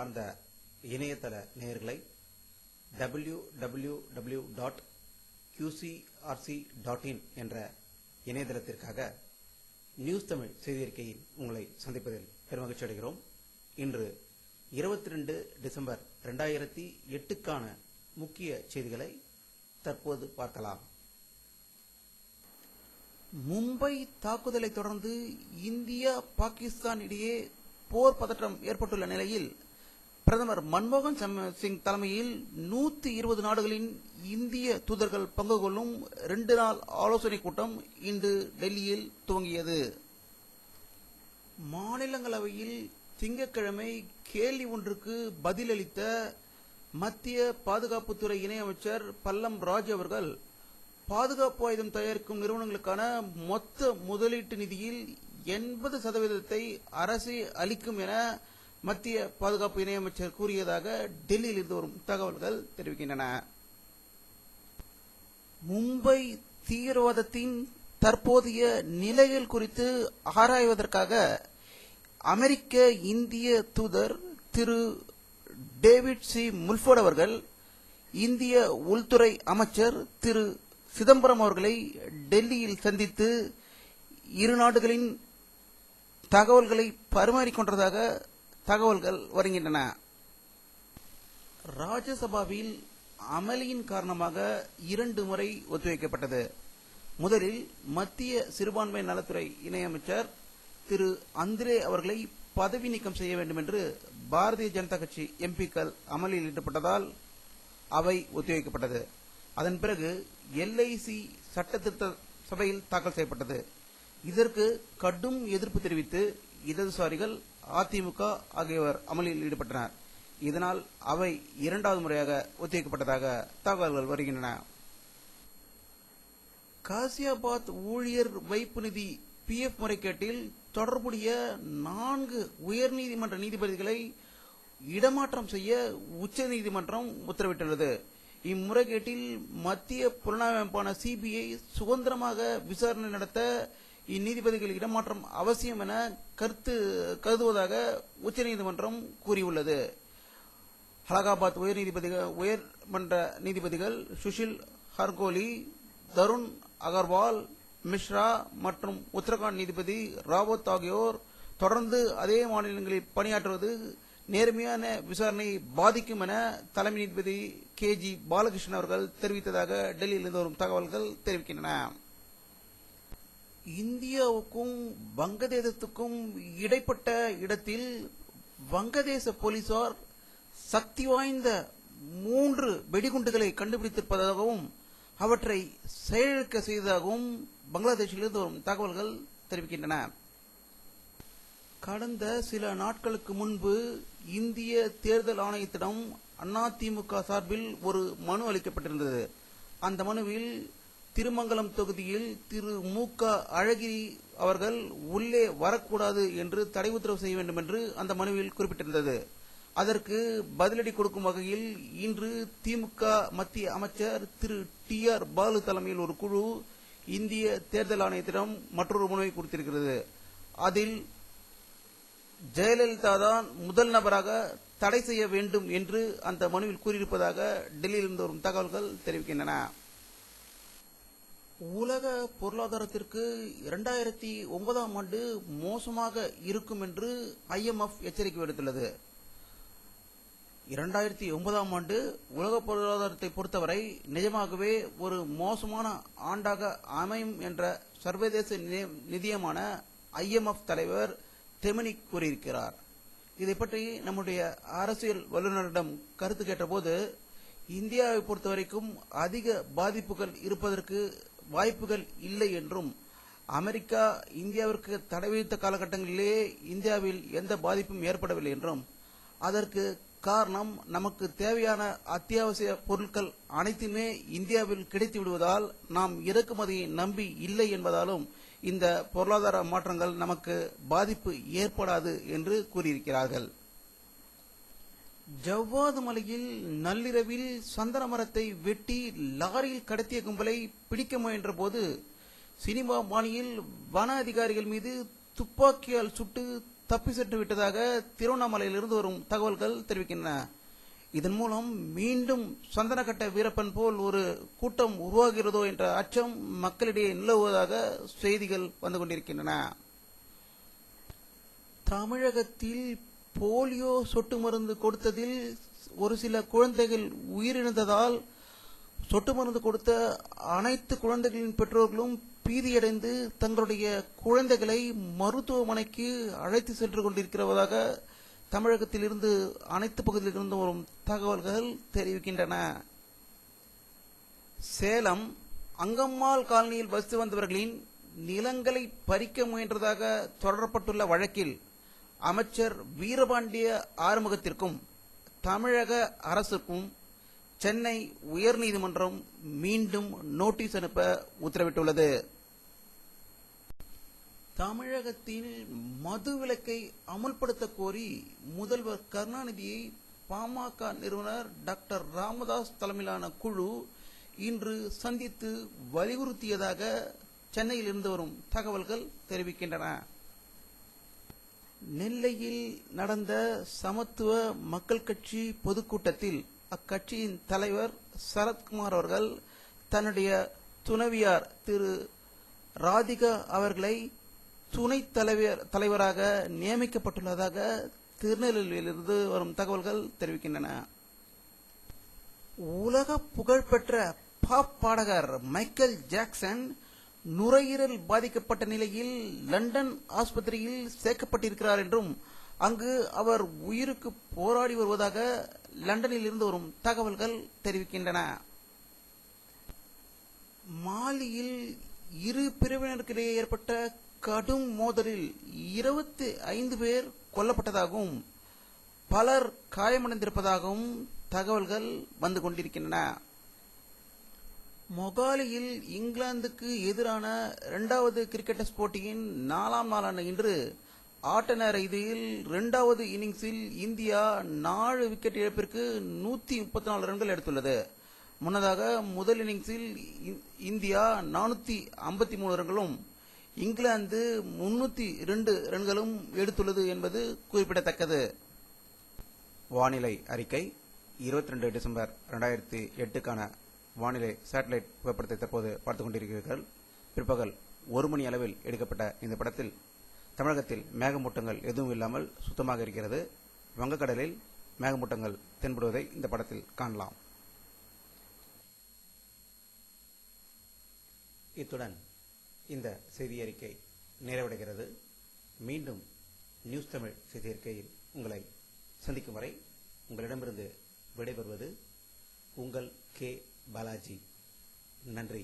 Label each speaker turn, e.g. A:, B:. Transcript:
A: அன்பார்ந்த இணையதள நேயர்களை www.qcrc.in என்ற இணையதளத்திற்காக நியூஸ் தமிழ் செய்தியறிக்கையில் உங்களை சந்திப்பதில் பெருமகிழ்ச்சி அடைகிறோம். இன்று 22 டிசம்பர் 2008க்கான முக்கிய செய்திகளை தற்போது பார்க்கலாம். மும்பை தாக்குதலை தொடர்ந்து இந்தியா பாகிஸ்தான் இடையே போர் பதற்றம் ஏற்பட்டுள்ள நிலையில் பிரதமர் மன்மோகன் சிங் தலைமையில் 120 நாடுகளின் இந்திய தூதர்கள் பங்கு கொள்ளும் 2 நாள் ஆலோசனை கூட்டம் இன்று டெல்லியில் துவங்கியது. மாநிலங்களவையில் திங்கட்கிழமை கேள்வி ஒன்றுக்கு பதிலளித்த மத்திய பாதுகாப்புத்துறை இணையமைச்சர் பல்லம் ராஜ் அவர்கள், பாதுகாப்பு ஆயுதம் தயாரிக்கும் நிறுவனங்களுக்கான மொத்த முதலீட்டு நிதியில் 80% அரசே அளிக்கும் என மத்திய பாதுகாப்பு இணையமைச்சர் கூறியதாக டெல்லியில் இருந்து வரும் தகவல்கள் தெரிவிக்கின்றன. மும்பை தீவிரவாதத்தின் தற்போதைய நிலைகள் குறித்து ஆராய்வதற்காக அமெரிக்க இந்திய தூதர் திரு டேவிட் சி முல்ஃபோர்ட் அவர்கள் இந்திய உள்துறை அமைச்சர் திரு சிதம்பரம் அவர்களை டெல்லியில் சந்தித்து இரு நாடுகளின் தகவல்களை பரிமாறிக்கொண்டதாக தகவல்கள் வருகின்றன. ராஜ்யசபாவில் அமளியின் காரணமாக 2 முறை ஒத்திவைக்கப்பட்டது. முதலில் மத்திய சிறுபான்மை நலத்துறை இணையமைச்சர் திரு அந்திரே அவர்களை பதவி நீக்கம் செய்ய வேண்டும் என்று பாரதிய ஜனதா கட்சி எம்பிக்கள் அமளியில் ஈடுபட்டதால் அவை ஒத்திவைக்கப்பட்டது. அதன் பிறகு LIC சட்டத்திருத்த சபையில் தாக்கல் செய்யப்பட்டது. இதற்கு கடும் எதிர்ப்பு தெரிவித்து இடதுசாரிகள், அதிமுக ஆகியோர் அமளியில் ஈடுபட்டனர். இதனால் அவை 2வது முறையாக ஒத்திவைக்கப்பட்டதாக தகவல்கள் வருகின்றன. காசியாபாத் ஊழியர் வைப்பு நிதி PF முறைகேட்டில் தொடர்புடைய 4 உயர்நீதிமன்ற நீதிபதிகளை இடமாற்றம் செய்ய உச்சநீதிமன்றம் உத்தரவிட்டுள்ளது. இம்முறைகேட்டில் மத்திய புலனாய்வு அமைப்பான CBI சுதந்திரமாக விசாரணை நடத்த இந்நீதிபதிகள் இடமாற்றம் அவசியம் என கருதுவதாக உச்சநீதிமன்றம் கூறியுள்ளது. அலகாபாத் உயர்மன்ற நீதிபதிகள் சுஷில் ஹர்கோலி, தருண் அகர்வால், மிஸ்ரா மற்றும் உத்தரகாண்ட் நீதிபதி ராவத் ஆகியோர் தொடர்ந்து அதே மாநிலங்களில் பணியாற்றுவது நேர்மையான விசாரணையை பாதிக்கும் என தலைமை நீதிபதி KG பாலகிருஷ்ணன் அவர்கள் தெரிவித்ததாக டெல்லியில் வரும் தகவல்கள் தெரிவிக்கின்றன. இந்தியாவுக்கும் வங்கதேசத்துக்கும் இடைப்பட்ட இடத்தில் வங்கதேச போலீசார் சக்தி வாய்ந்த 3 வெடிகுண்டுகளை கண்டுபிடித்திருப்பதாகவும் அவற்றை செயலிழக்க செய்ததாகவும் பங்களாதேஷிலிருந்து வரும் தகவல்கள் தெரிவிக்கின்றன. கடந்த சில நாட்களுக்கு முன்பு இந்திய தேர்தல் ஆணையத்திடம் அதிமுக சார்பில் ஒரு மனு அளிக்கப்பட்டிருந்தது. அந்த மனுவில் திருமங்கலம் தொகுதியில் திரு மு.க. அழகிரி அவர்கள் உள்ளே வரக்கூடாது என்று தடை உத்தரவு செய்ய வேண்டும் என்று அந்த மனுவில் குறிப்பிட்டிருந்தது. அதற்கு பதிலடி கொடுக்கும் வகையில் இன்று திமுக மத்திய அமைச்சர் திரு TR பாலு தலைமையில் ஒரு குழு இந்திய தேர்தல் ஆணையத்திடம் மற்றொரு மனுவை கொடுத்திருக்கிறது. அதில் ஜெயலலிதா தான் முதல் நபராக தடை செய்ய வேண்டும் என்று அந்த மனுவில் கூறியிருப்பதாக டெல்லியிலிருந்து வரும் தகவல்கள் தெரிவிக்கின்றன. உலக பொருளாதாரத்திற்கு 2009ஆம் ஆண்டு மோசமாக இருக்கும் என்று IMF எச்சரிக்கை விடுத்துள்ளது. 2009ஆம் ஆண்டு உலக பொருளாதாரத்தை பொறுத்தவரை நிஜமாகவே ஒரு மோசமான ஆண்டாக அமையும் என்ற சர்வதேச நிதியமான IMF தலைவர் டெமினிக் கூறியிருக்கிறார். இதை பற்றி நம்முடைய அரசியல் வல்லுநரிடம் கருத்து கேட்டபோது, இந்தியாவை பொறுத்தவரைக்கும் அதிக பாதிப்புகள் இருப்பதற்கு வாய்ப்புகள் இல்லை என்றும், அமெரிக்கா இந்தியாவிற்கு தடை விதித்த காலகட்டங்களிலே இந்தியாவில் எந்த பாதிப்பும் ஏற்படவில்லை என்றும், அதற்கு காரணம் நமக்கு தேவையான அத்தியாவசிய பொருட்கள் அனைத்துமே இந்தியாவில் கிடைத்து விடுவதால் நாம் இறக்குமதியை நம்பி இல்லை என்பதாலும் இந்த பொருளாதார மாற்றங்கள் நமக்கு பாதிப்பு ஏற்படாது என்று கூறியிருக்கிறார்கள். ஜவ்வாது மலையில் நள்ளிரவில் சந்தன மரத்தை வெட்டி லாரியில் கடத்திய கும்பலை பிடிக்க முயன்ற போது சினிமா பாணியில் வன அதிகாரிகள் மீது துப்பாக்கியால் சுட்டு தப்பி சென்று விட்டதாக திருவண்ணாமலையிலிருந்து வரும் தகவல்கள் தெரிவிக்கின்றன. இதன் மூலம் மீண்டும் சந்தனக்கட்ட வீரப்பன் போல் ஒரு கூட்டம் உருவாகிறதோ என்ற அச்சம் மக்களிடையே நிலவுவதாக செய்திகள் வந்து கொண்டிருக்கின்றன. தமிழகத்தில் போலியோ சொட்டு மருந்து கொடுத்ததில் ஒரு சில குழந்தைகள் உயிரிழந்ததால் சொட்டு மருந்து கொடுத்த அனைத்து குழந்தைகளின் பெற்றோர்களும் பீதியடைந்து தங்களுடைய குழந்தைகளை மருத்துவமனைக்கு அழைத்து சென்று கொண்டிருக்கிறதாக தமிழகத்தில் இருந்து அனைத்து பகுதியிலிருந்து வரும் தகவல்கள் தெரிவிக்கின்றன. சேலம் அங்கம்மாள் காலனியில் வசித்து வந்தவர்களின் நிலங்களை பறிக்க முயன்றதாக தொடரப்பட்டுள்ள வழக்கில் அமைச்சர் வீரபாண்டிய ஆறுமுகத்திற்கும் தமிழக அரசுக்கும் சென்னை உயர்நீதிமன்றம் மீண்டும் நோட்டீஸ் அனுப்ப உத்தரவிட்டுள்ளது. தமிழகத்தில் மது விலக்கை அமல்படுத்த கோரி முதல்வர் கருணாநிதியை பாமக நிறுவனர் டாக்டர் ராமதாஸ் தலைமையிலான குழு இன்று சந்தித்து வலியுறுத்தியதாக சென்னையில் இருந்து வரும் தகவல்கள் தெரிவிக்கின்றன. நெல்லையில் நடந்த சமத்துவ மக்கள் கட்சி பொதுக்கூட்டத்தில் அக்கட்சியின் தலைவர் சரத்குமார் அவர்கள் தன்னுடைய துணைவியார் திரு ராதிகா அவர்களை துணைத் தலைவராக நியமிக்கப்பட்டுள்ளதாக திருநெல்வேலியிலிருந்து வரும் தகவல்கள் தெரிவிக்கின்றன. உலக புகழ்பெற்ற பாப் பாடகர் மைக்கேல் ஜாக்சன் நுரையீரல் பாதிக்கப்பட்ட நிலையில் லண்டன் ஆஸ்பத்திரியில் சேர்க்கப்பட்டிருக்கிறார் என்றும் அங்கு அவர் உயிருக்கு போராடி வருவதாக லண்டனில் இருந்து வரும் தகவல்கள் தெரிவிக்கின்றன. மாலியில் இரு பிரிவினருக்கிடையே ஏற்பட்ட கடும் மோதலில் 25 பேர் கொல்லப்பட்டதாகவும் பலர் காயமடைந்திருப்பதாகவும் தகவல்கள் வந்து கொண்டிருக்கின்றன. மொகாலியில் இங்கிலாந்துக்கு எதிரான 2வது கிரிக்கெட் டெஸ்ட் போட்டியின் 4ஆம் நாளான இன்று ஆட்ட நேர இறுதியில் 2வது இன்னிங்ஸில் இந்தியா 4 விக்கெட் இழப்பிற்கு 134 ரன்கள் எடுத்துள்ளது. முன்னதாக முதல் இன்னிங்ஸில் இந்தியா 453 ரன்களும் இங்கிலாந்து 302 ரன்களும் எடுத்துள்ளது என்பது குறிப்பிடத்தக்கது. வானிலை அறிக்கை 22 டிசம்பர் 2008க்கான வானிலை சேட்டலைட் புகைப்படத்தை தற்போது பார்த்துக் கொண்டிருக்கிறீர்கள். பிற்பகல் 1 மணி அளவில் எடுக்கப்பட்ட இந்த படத்தில் தமிழகத்தில் மேகமூட்டங்கள் எதுவும் இல்லாமல் சுத்தமாக இருக்கிறது. வங்கக்கடலில் மேகமூட்டங்கள் தென்படுவதை இந்த படத்தில் காணலாம். இத்துடன் இந்த செய்தி அறிக்கை நிறைவடைகிறது. மீண்டும் நியூஸ் தமிழ் செய்தி அறிக்கையில் உங்களை சந்திக்கும் வரை உங்களிடமிருந்து விடைபெறுவது உங்கள் கே பாலாஜி. நன்றி.